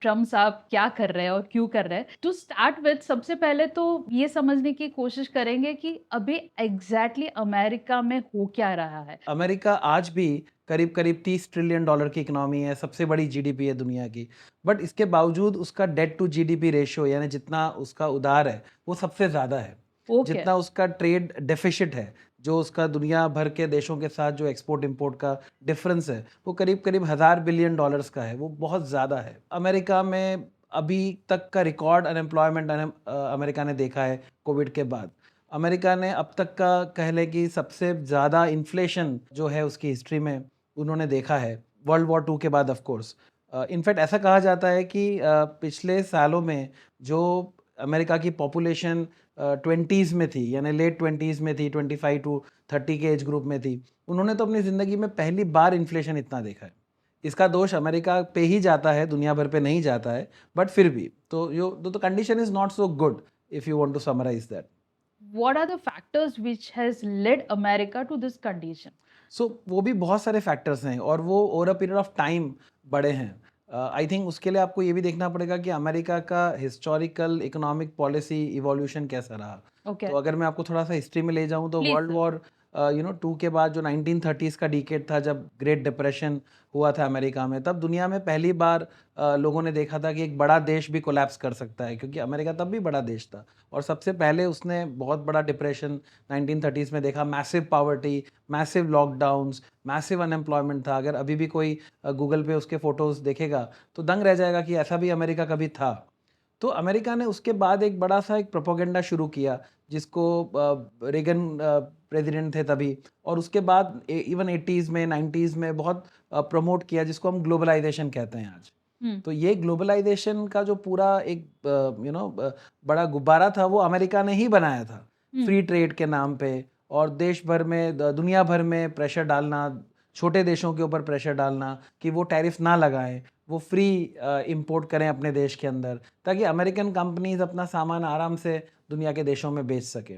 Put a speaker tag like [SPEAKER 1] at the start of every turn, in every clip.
[SPEAKER 1] Trump साहब क्या कर रहे हैं और क्यों कर रहे हैं। टू स्टार्ट विथ सबसे पहले तो ये समझने की कोशिश करेंगे कि अभी एग्जैक्टली अमेरिका में हो क्या रहा है।
[SPEAKER 2] अमेरिका आज भी करीब करीब 30 ट्रिलियन डॉलर की इकोनॉमी है, सबसे बड़ी जीडीपी है दुनिया की। बट इसके बावजूद उसका डेट टू जीडीपी रेशियो यानी जितना उसका उधार है वो सबसे ज़्यादा है।
[SPEAKER 1] ओके।
[SPEAKER 2] जितना उसका ट्रेड डेफिसिट है, जो उसका दुनिया भर के देशों के साथ जो एक्सपोर्ट इंपोर्ट का डिफरेंस है, वो करीब करीब 1000 बिलियन डॉलर्स का है। वो बहुत ज़्यादा है। अमेरिका में अभी तक का रिकॉर्ड अनएम्प्लॉयमेंट अमेरिका ने देखा है कोविड के बाद। अमेरिका ने अब तक का कह लें कि सबसे ज़्यादा इन्फ्लेशन जो है उसकी हिस्ट्री में उन्होंने देखा है, वर्ल्ड वॉर टू के बाद ऑफ कोर्स। इनफैक्ट ऐसा कहा जाता है कि पिछले सालों में जो अमेरिका की पॉपुलेशन 20s में थी, यानी लेट 20s में थी, 25 to 30 के एज ग्रुप में थी, उन्होंने तो अपनी ज़िंदगी में पहली बार इन्फ्लेशन इतना देखा है। इसका दोष अमेरिका पे ही जाता है, दुनिया भर पे नहीं जाता है, बट फिर भी तो यो the condition is not so good if you want to summarise that.
[SPEAKER 1] What are the factors which has led America to this condition?
[SPEAKER 2] वो भी बहुत सारे फैक्टर्स हैं और वो over a period of time बड़े हैं। आई थिंक उसके लिए आपको ये भी देखना पड़ेगा कि अमेरिका का हिस्टोरिकल इकोनॉमिक पॉलिसी इवोल्यूशन कैसा रहा।
[SPEAKER 1] ओके।
[SPEAKER 2] तो अगर मैं आपको थोड़ा सा हिस्ट्री में ले जाऊँ तो
[SPEAKER 1] please
[SPEAKER 2] world
[SPEAKER 1] sir.
[SPEAKER 2] War two के बाद जो 1930s का डिकेड था, जब ग्रेट डिप्रेशन हुआ था अमेरिका में, तब दुनिया में पहली बार लोगों ने देखा था कि एक बड़ा देश भी कोलैप्स कर सकता है, क्योंकि अमेरिका तब भी बड़ा देश था और सबसे पहले उसने बहुत बड़ा डिप्रेशन 1930s में देखा। Massive poverty, massive lockdowns, massive unemployment था। अगर अभी भी कोई गूगल पे उसके फ़ोटोज़ देखेगा तो दंग रह जाएगा कि ऐसा भी अमेरिका कभी था। तो अमेरिका ने उसके बाद एक बड़ा-सा एक प्रोपेगेंडा शुरू किया, जिसको रेगन प्रेज़िडेंट थे तभी, और उसके बाद इवन 80s में 90s में बहुत प्रमोट किया, जिसको हम ग्लोबलाइज़ेशन कहते हैं आज।
[SPEAKER 1] हम्म।
[SPEAKER 2] तो ये ग्लोबलाइज़ेशन का जो पूरा एक बड़ा गुब्बारा था, वो अमेरिका ने ही बनाया था,
[SPEAKER 1] हम्म।
[SPEAKER 2] फ्री ट्रेड के नाम पे। और देश भर में दुनिया भर में प्रेशर डालना, छोटे देशों के ऊपर प्रेशर डालना कि वो टैरिफ ना लगाएं, वो फ्री इंपोर्ट करें अपने देश के अंदर, ताकि अमेरिकन कंपनीज अपना सामान आराम से दुनिया के देशों में बेच सके।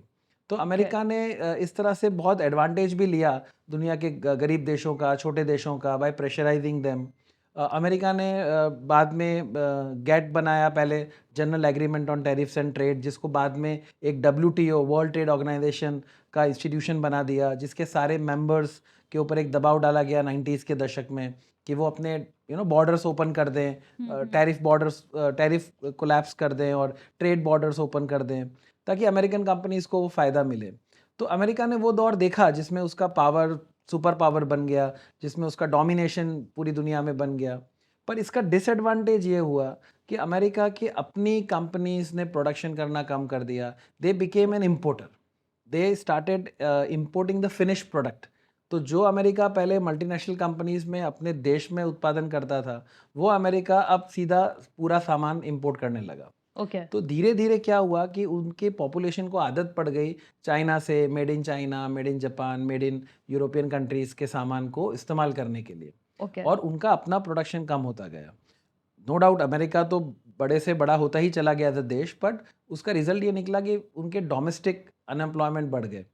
[SPEAKER 2] तो
[SPEAKER 1] ओके।
[SPEAKER 2] अमेरिका ने इस तरह से बहुत एडवांटेज भी लिया दुनिया के गरीब देशों का, छोटे देशों का, बाय प्रेशराइजिंग देम। अमेरिका ने बाद में गेट बनाया, पहले general agreement on tariffs and trade, जिसको बाद में एक डब्ल्यूटीओ, वर्ल्ड ट्रेड ऑर्गेनाइजेशन का इंस्टीट्यूशन बना दिया, जिसके सारे मेंबर्स के ऊपर एक दबाव डाला गया 90s के दशक में कि वो अपने बॉर्डर्स ओपन कर दें, टैरिफ कोलैप्स कर दें और ट्रेड बॉर्डर्स ओपन कर दें, ताकि अमेरिकन कंपनीज को वो फ़ायदा मिले। तो अमेरिका ने वो दौर देखा जिसमें उसका पावर सुपर पावर बन गया, जिसमें उसका डोमिनेशन पूरी दुनिया में बन गया। पर इसका डिसएडवांटेज ये हुआ कि अमेरिका की अपनी कंपनीज ने प्रोडक्शन करना कम कर दिया। They became an importer, they started importing the finish product. तो जो अमेरिका पहले मल्टीनेशनल कंपनीज में अपने देश में उत्पादन करता था, वो अमेरिका अब सीधा पूरा सामान इंपोर्ट करने लगा।
[SPEAKER 1] ओके।
[SPEAKER 2] तो धीरे धीरे क्या हुआ कि उनके पॉपुलेशन को आदत पड़ गई चाइना से, made in China, made in Japan, made in European countries के सामान को इस्तेमाल करने के लिए,
[SPEAKER 1] ओके।
[SPEAKER 2] और उनका अपना प्रोडक्शन कम होता गया। नो डाउट अमेरिका तो बड़े से बड़ा होता ही चला गया था देश, बट उसका रिजल्ट ये निकला कि उनके डोमेस्टिक अनएम्प्लॉयमेंट बढ़ गए।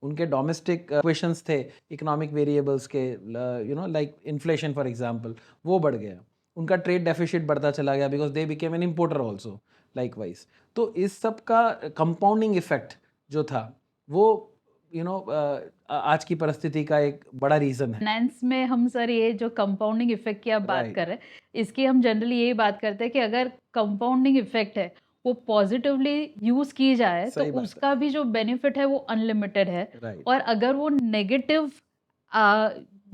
[SPEAKER 2] उनके डोमेस्टिक क्वेश्चंस थे इकोनॉमिक वेरिएबल्स के, लाइक इन्फ्लेशन फॉर एग्जांपल, वो बढ़ गया। उनका ट्रेड डेफिसिट बढ़ता चला गया, because they became an importer also likewise. तो इस सब का कंपाउंडिंग इफेक्ट जो था, वो आज की परिस्थिति का एक बड़ा रीज़न है।
[SPEAKER 1] फाइनेंस में हम सर ये जो कंपाउंडिंग इफेक्ट की आप बात
[SPEAKER 2] राइट।
[SPEAKER 1] कर रहे हैं, इसकी हम जनरली यही बात करते हैं कि अगर कंपाउंडिंग इफेक्ट है वो पॉजिटिवली यूज की जाए तो
[SPEAKER 2] सही बात है।
[SPEAKER 1] उसका भी जो बेनिफिट है वो अनलिमिटेड है।
[SPEAKER 2] राइट।
[SPEAKER 1] और अगर वो नेगेटिव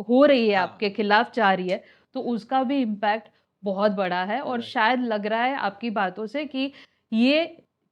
[SPEAKER 1] हो रही है,
[SPEAKER 2] हाँ।
[SPEAKER 1] आपके खिलाफ जा रही है, तो उसका भी इम्पैक्ट बहुत बड़ा है। और
[SPEAKER 2] राइट।
[SPEAKER 1] शायद लग रहा है आपकी बातों से कि ये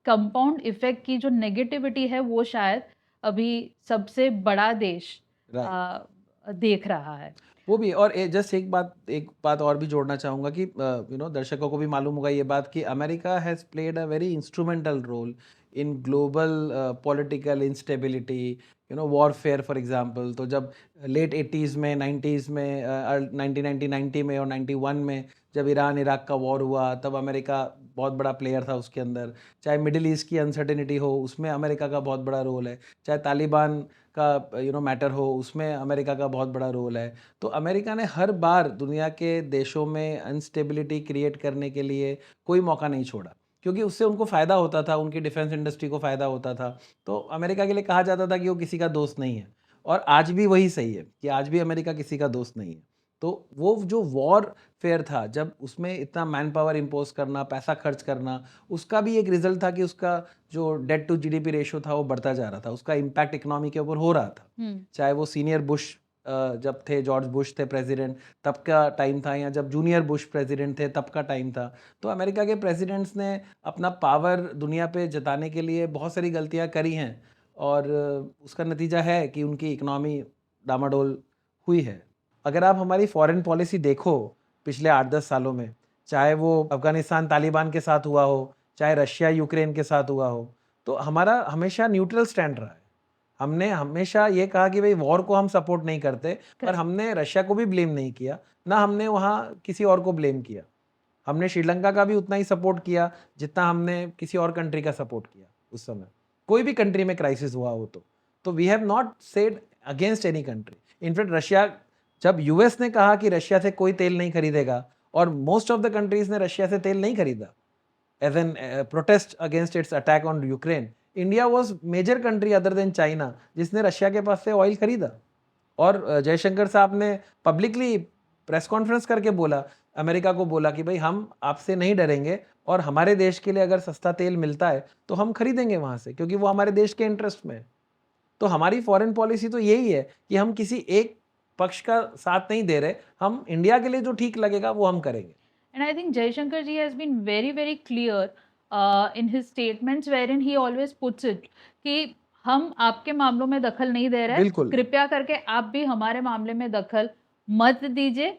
[SPEAKER 1] कंपाउंड इफेक्ट की जो नेगेटिविटी है वो शायद अभी सबसे बड़ा देश
[SPEAKER 2] राइट।
[SPEAKER 1] देख रहा है।
[SPEAKER 2] वो भी, और जस्ट एक बात और भी जोड़ना चाहूँगा कि दर्शकों को भी मालूम होगा ये बात कि America has played a very instrumental role in global political instability, warfare for example. तो जब लेट 80s में, 90s में, 1990 90 में और 91 में जब ईरान इराक का वॉर हुआ, तब अमेरिका बहुत बड़ा प्लेयर था उसके अंदर। चाहे मिडिल ईस्ट की अनसर्टेनिटी हो, उसमें अमेरिका का बहुत बड़ा रोल है। चाहे तालिबान का मैटर हो, उसमें अमेरिका का बहुत बड़ा रोल है। तो अमेरिका ने हर बार दुनिया के देशों में अनस्टेबिलिटी क्रिएट करने के लिए कोई मौका नहीं छोड़ा, क्योंकि उससे उनको फ़ायदा होता था, उनकी डिफेंस इंडस्ट्री को फ़ायदा होता था। तो अमेरिका के लिए कहा जाता था कि वो किसी का दोस्त नहीं है, और आज भी वही सही है कि आज भी अमेरिका किसी का दोस्त नहीं है। तो वो जो वॉर फेयर था, जब उसमें इतना मैन पावर इम्पोज करना, पैसा खर्च करना, उसका भी एक रिजल्ट था कि उसका जो डेट टू जीडीपी रेशियो था वो बढ़ता जा रहा था, उसका इम्पैक्ट इकोनॉमी के ऊपर हो रहा था। चाहे वो सीनियर बुश जब थे, जॉर्ज बुश थे प्रेसिडेंट, तब का टाइम था, या जब जूनियर बुश प्रेसिडेंट थे तब का टाइम था। तो अमेरिका के प्रेसिडेंट्स ने अपना पावर दुनिया पे जताने के लिए बहुत सारी गलतियां करी हैं, और उसका नतीजा है कि उनकी इकोनॉमी डामाडोल हुई है। अगर आप हमारी फॉरेन पॉलिसी देखो पिछले 8-10 सालों में, चाहे वो अफगानिस्तान तालिबान के साथ हुआ हो, चाहे रशिया यूक्रेन के साथ हुआ हो, तो हमारा हमेशा न्यूट्रल स्टैंड रहा है। हमने हमेशा ये कहा कि भाई वॉर को हम सपोर्ट नहीं करते, पर हमने रशिया को भी ब्लेम नहीं किया, ना हमने वहाँ किसी और को ब्लेम किया। हमने श्रीलंका का भी उतना ही सपोर्ट किया जितना हमने किसी और कंट्री का सपोर्ट किया उस समय, कोई भी कंट्री में क्राइसिस हुआ हो तो we have not said against any country. In fact Russia, जब यूएस ने कहा कि रशिया से कोई तेल नहीं खरीदेगा, और मोस्ट ऑफ द कंट्रीज ने रशिया से तेल नहीं खरीदा as an protest against its attack on Ukraine, India was major country other than China जिसने रशिया के पास से ऑयल खरीदा। और जयशंकर साहब ने पब्लिकली प्रेस कॉन्फ्रेंस करके बोला, अमेरिका को बोला कि भाई हम आपसे नहीं डरेंगे, और हमारे देश के लिए अगर सस्ता तेल मिलता है तो हम खरीदेंगे वहाँ से, क्योंकि वो हमारे देश के इंटरेस्ट में है। तो हमारी फॉरेन पॉलिसी तो यही है कि हम किसी एक पक्ष का साथ नहीं दे रहे, हम इंडिया के लिए जो ठीक लगेगा वो हम करेंगे।
[SPEAKER 1] And I think Jaishankar ji has been very, very clear in his statements wherein he always puts it कि हम आपके मामलों में दखल नहीं दे रहे,
[SPEAKER 2] बिल्कुल।
[SPEAKER 1] कृपया करके आप भी हमारे मामले में दखल मत दीजिए।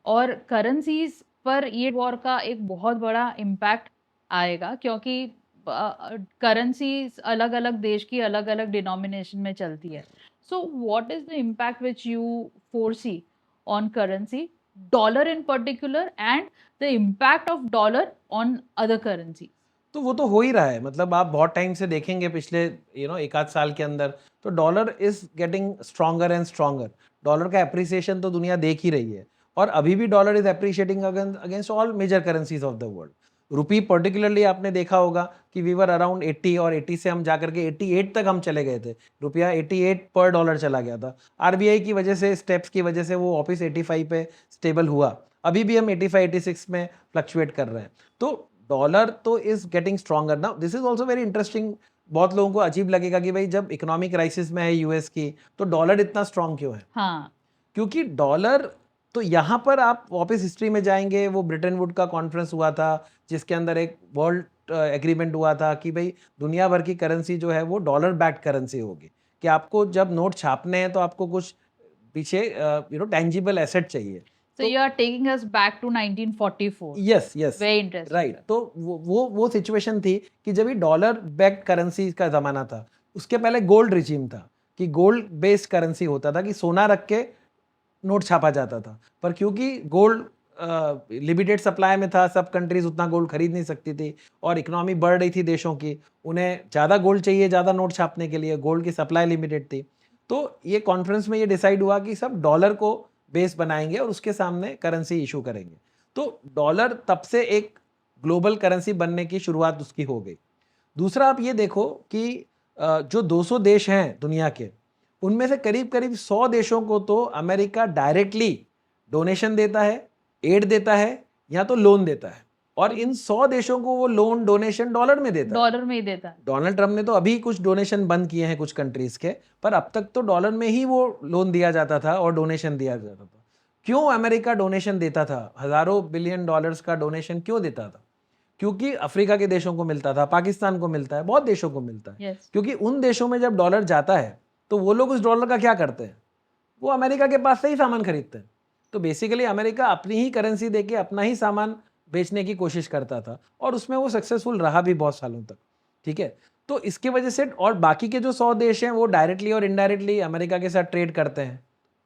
[SPEAKER 1] और करेंसीज पर ये वॉर का एक बहुत बड़ा इम्पैक्ट आएगा, क्योंकि करेंसीज अलग अलग देश की अलग अलग डिनोमिनेशन में चलती है। So what is the impact which you foresee on currency, dollar in particular, and the impact of dollar on other currency?
[SPEAKER 2] तो वो तो हो ही रहा है, मतलब आप बहुत टाइम से देखेंगे पिछले एक आध साल के अंदर, तो dollar is getting stronger and stronger. Dollar का एप्रिसिएशन तो दुनिया देख ही रही है, और अभी भी dollar is appreciating against all major currencies of the world. Rupee particularly आपने देखा होगा कि वी वर अराउंड 80, और 80 से हम जाकर के 88 तक हम चले गए थे। रुपया 88 पर डॉलर चला गया था। आरबीआई की वजह से, स्टेप्स की वजह से वो वापस 85 पे स्टेबल हुआ। अभी भी हम 85-86 में फ्लक्चुएट कर रहे हैं। तो डॉलर तो is getting stronger now. This is also very interesting. बहुत लोगों को अजीब लगेगा कि भाई जब इकोनॉमिक क्राइसिस में है यूएस की, तो डॉलर इतना स्ट्रांग क्यों है?
[SPEAKER 1] हाँ,
[SPEAKER 2] क्योंकि डॉलर, तो यहाँ पर आप वापस हिस्ट्री में जाएंगे, वो ब्रिटेन वुड का कॉन्फ्रेंस हुआ था जिसके अंदर एक वर्ल्ड एग्रीमेंट हुआ था कि भाई दुनिया भर की करेंसी जो है वो डॉलर बैक्ड करेंसी होगी, कि आपको जब नोट छापने हैं तो आपको कुछ पीछे टेंजिबल एसेट चाहिए।
[SPEAKER 1] so you are taking us back to 1944.
[SPEAKER 2] Yes yes,
[SPEAKER 1] Very interesting.
[SPEAKER 2] Right. तो वो सिचुएशन थी कि जब ये डॉलर बैक्ड करेंसी का जमाना था। उसके पहले गोल्ड रिजीम था कि गोल्ड बेस्ड करेंसी होता था, कि सोना रख के नोट छापा जाता था। पर क्योंकि गोल्ड लिमिटेड सप्लाई में था, सब कंट्रीज उतना गोल्ड खरीद नहीं सकती थी, और इकोनॉमी बढ़ रही थी देशों की, उन्हें ज़्यादा गोल्ड चाहिए ज़्यादा नोट छापने के लिए, गोल्ड की सप्लाई लिमिटेड थी। तो ये कॉन्फ्रेंस में ये डिसाइड हुआ कि सब डॉलर को बेस बनाएंगे और उसके सामने करेंसी इशू करेंगे। तो डॉलर तब से एक ग्लोबल करेंसी बनने की शुरुआत उसकी हो गई। दूसरा, आप ये देखो कि जो 200 देश हैं दुनिया के, उनमें से करीब करीब 100 देशों को तो अमेरिका डायरेक्टली डोनेशन देता है, एड देता है, या तो लोन देता है, और इन 100 देशों को वो लोन डोनेशन डॉलर में देता है।
[SPEAKER 1] डॉलर में ही देता है।
[SPEAKER 2] डोनाल्ड ट्रंप ने तो अभी कुछ डोनेशन बंद किए हैं कुछ कंट्रीज के, पर अब तक तो डॉलर में ही वो लोन दिया जाता था और डोनेशन दिया जाता था। क्यों अमेरिका डोनेशन देता था? हजारों बिलियन डॉलर्स का डोनेशन क्यों देता था? क्योंकि अफ्रीका के देशों को मिलता था, पाकिस्तान को मिलता है, बहुत देशों को मिलता है।
[SPEAKER 1] Yes.
[SPEAKER 2] क्योंकि उन देशों में जब डॉलर जाता है तो वो लोग उस डॉलर का क्या करते हैं? वो अमेरिका के पास से ही सामान खरीदते हैं। तो बेसिकली अमेरिका अपनी ही करेंसी देके अपना ही सामान बेचने की कोशिश करता था, और उसमें वो सक्सेसफुल रहा भी बहुत सालों तक। ठीक है, तो इसकी वजह से, और बाकी के जो 100 देश हैं वो डायरेक्टली और इनडायरेक्टली अमेरिका के साथ ट्रेड करते हैं,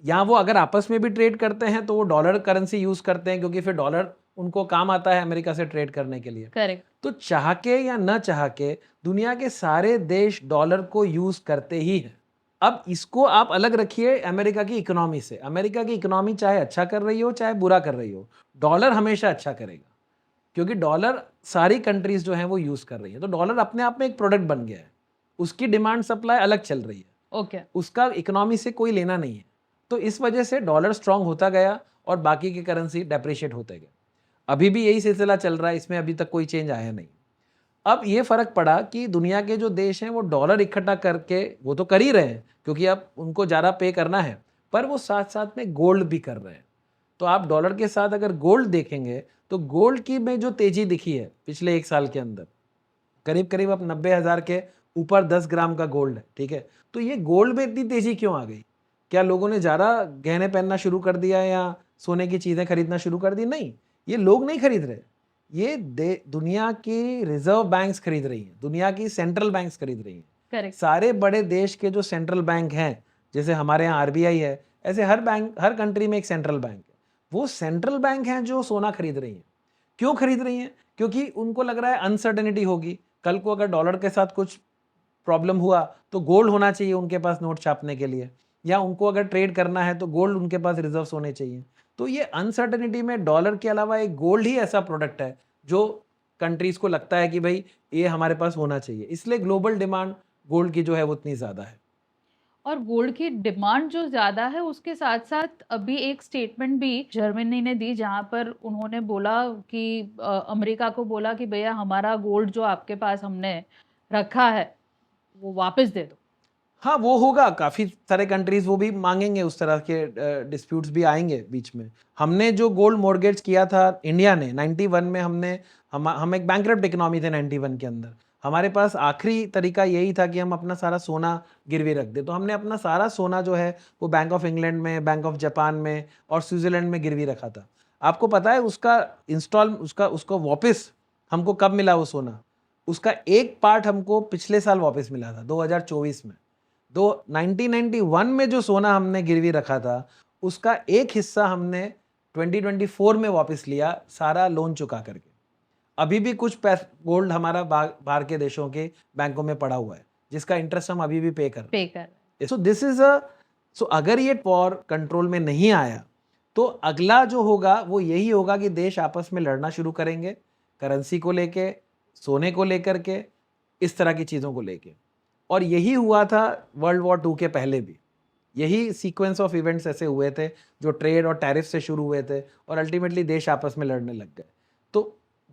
[SPEAKER 2] या वो अगर आपस में भी ट्रेड करते हैं तो वो डॉलर करेंसी यूज करते हैं, क्योंकि फिर डॉलर उनको काम आता है अमेरिका से ट्रेड करने के लिए।
[SPEAKER 1] करेक्ट।
[SPEAKER 2] तो चाह के या न चाह के दुनिया के सारे देश डॉलर को यूज करते ही हैं। अब इसको आप अलग रखिए अमेरिका की इकोनॉमी से। अमेरिका की इकोनॉमी चाहे अच्छा कर रही हो चाहे बुरा कर रही हो, डॉलर हमेशा अच्छा करेगा, क्योंकि डॉलर सारी कंट्रीज जो हैं वो यूज कर रही हैं। तो डॉलर अपने आप में एक प्रोडक्ट बन गया है, उसकी डिमांड सप्लाई अलग चल रही है,
[SPEAKER 1] ओके
[SPEAKER 2] उसका इकोनॉमी से कोई लेना नहीं है। तो इस वजह से डॉलर स्ट्रांग होता गया और बाकी की करेंसी डेप्रिशिएट होते गए। अभी भी यही सिलसिला चल रहा है, इसमें अभी तक कोई चेंज आया नहीं। अब ये फर्क पड़ा कि दुनिया के जो देश हैं वो डॉलर इकट्ठा करके, वो तो कर ही रहे हैं क्योंकि अब उनको ज़्यादा पे करना है, पर वो साथ साथ में गोल्ड भी कर रहे हैं। तो आप डॉलर के साथ अगर गोल्ड देखेंगे तो गोल्ड की में जो तेजी दिखी है पिछले 1 साल के अंदर, करीब करीब अब 90,000 के ऊपर 10 ग्राम का गोल्ड है, ठीक है। तो ये गोल्ड में इतनी तेजी क्यों आ गई? क्या लोगों ने ज़्यादा गहने पहनना शुरू कर दिया या सोने की चीज़ें खरीदना शुरू कर दी? नहीं, ये लोग नहीं खरीद रहे, ये दुनिया की रिजर्व बैंक्स खरीद रही हैं, दुनिया की सेंट्रल बैंक्स खरीद रही हैं।
[SPEAKER 1] करेक्ट
[SPEAKER 2] सारे बड़े देश के जो सेंट्रल बैंक हैं, जैसे हमारे यहाँ आरबीआई है, ऐसे हर बैंक, हर कंट्री में एक सेंट्रल बैंक है, वो सेंट्रल बैंक हैं जो सोना खरीद रही हैं। क्यों खरीद रही हैं? क्योंकि उनको लग रहा है अनसर्टेनिटी होगी, कल को अगर डॉलर के साथ कुछ प्रॉब्लम हुआ तो गोल्ड होना चाहिए उनके पास नोट छापने के लिए, या उनको अगर ट्रेड करना है तो गोल्ड उनके पास रिजर्व्स होने चाहिए। तो ये अनसर्टेनिटी में डॉलर के अलावा एक गोल्ड ही ऐसा प्रोडक्ट है जो कंट्रीज को लगता है कि भाई ये हमारे पास होना चाहिए, इसलिए ग्लोबल डिमांड गोल्ड की जो है वो उतनी ज़्यादा है।
[SPEAKER 1] और गोल्ड की डिमांड जो ज़्यादा है उसके साथ-साथ अभी एक स्टेटमेंट भी जर्मनी ने दी जहाँ पर उन्होंने बोला कि अमेरिका को बोला कि भैया हमारा गोल्ड जो आपके पास हमने रखा है, वो वापस दे दो।
[SPEAKER 2] हाँ, वो होगा, काफ़ी सारे कंट्रीज़ वो भी माँगेंगे, उस तरह के डिस्प्यूट्स भी आएँगे बीच में। हमने जो गोल्ड मॉर्गेज किया था इंडिया ने 91 में, हम एक बैंकरप्ट इकोनॉमी थे 91 के अंदर। हमारे पास आखिरी तरीका यही था कि हम अपना सारा सोना गिरवी रख दें। तो हमने अपना सारा सोना जो है वो बैंक ऑफ इंग्लैंड में, बैंक ऑफ जापान में और स्विट्ज़रलैंड में गिरवी रखा था। आपको पता है उसका वापस हमको कब मिला वो सोना? उसका एक पार्ट हमको पिछले साल वापस मिला था 2024 में। दो 1991 में जो सोना हमने गिरवी रखा था उसका एक हिस्सा हमने 2024 में वापस लिया, सारा लोन चुका करके। अभी भी कुछ गोल्ड हमारा बाहर के देशों के बैंकों में पड़ा हुआ है जिसका इंटरेस्ट हम अभी भी पे कर रहे
[SPEAKER 1] पे कर
[SPEAKER 2] हैं। सो अगर ये वॉर कंट्रोल में नहीं आया तो अगला जो होगा वो यही होगा कि देश आपस में लड़ना शुरू करेंगे, करेंसी को लेके, सोने को लेकर के, इस तरह की चीज़ों को लेके। और यही हुआ था वर्ल्ड वॉर 2 के पहले भी। यही सीक्वेंस ऑफ इवेंट्स ऐसे हुए थे जो ट्रेड और टैरिफ से शुरू हुए थे और अल्टीमेटली देश आपस में लड़ने लग गए। तो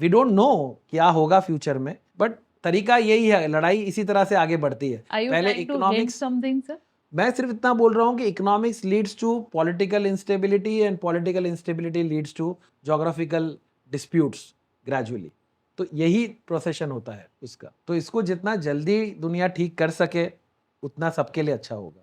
[SPEAKER 2] वी डोंट नो क्या होगा फ्यूचर में, बट तरीका यही है, लड़ाई इसी तरह से आगे बढ़ती है।
[SPEAKER 1] आर यू
[SPEAKER 2] पहले
[SPEAKER 1] trying to hint
[SPEAKER 2] economics,
[SPEAKER 1] something sir?
[SPEAKER 2] मैं सिर्फ इतना बोल रहा हूँ कि economics leads to political instability and political instability leads to geographical disputes gradually. तो यही प्रोसेशन होता है उसका। तो इसको जितना जल्दी दुनिया ठीक कर सके उतना सबके लिए अच्छा होगा।